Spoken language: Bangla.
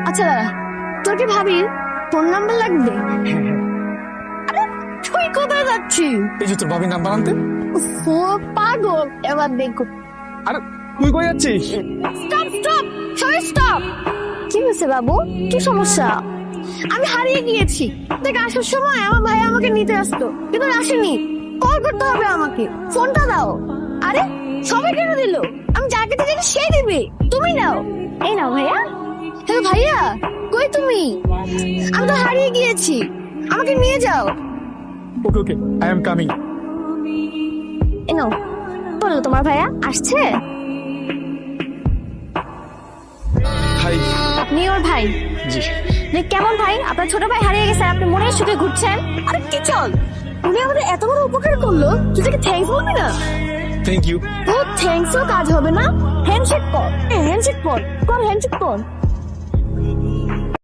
আচ্ছা দাঁড়া, তোর কি ভাবির ফোন নাম্বার লাগবে? আরে তুই কোথায় যাচ্ছিস? এই যে তোর ভাবির নাম্বার আনতে। ও পাগল, এবার দেখো। আরে তুই কই যাচ্ছিস? স্টপ স্টপ, সবাই স্টপ। কি হয়েছে বাবু, কি সমস্যা? আমি হারিয়ে গিয়েছি। দেখ আসার সময় আমার ভাই আমাকে নিতে আসতো, কিন্তু আসেনি। কল করতে হবে আমাকে, ফোনটা দাও। আরে সবাই কেন দিল? আমি যাকে দিতে সেই দিবে, তুমি নাও। এই নাও ভাইয়া। হ্যালো ভাইয়া, কই তুমি? আমি তো হারিয়ে গিয়েছি, আমাকে নিয়ে যাও। ওকে ওকে, আই এম কামিং। এই নাও। বললো তোমার ভাইয়া আসছে? হাই। আপনি ওর ভাই? জি। দেখ কেমন ভাই, আপনার ছোট ভাই হারিয়ে গেছে, আপনি মনের সুখে ঘুরছেন। আরে কি চল, উনি আমাদের এত বড় উপকার করলো, তুই তাকে থ্যাঙ্কস বলবি না? Thank you. ও থ্যাঙ্কসও কাজ হবে না, হ্যান্ডশেক কর। হ্যান্ডশেক কর, কর হ্যান্ডশেক কর।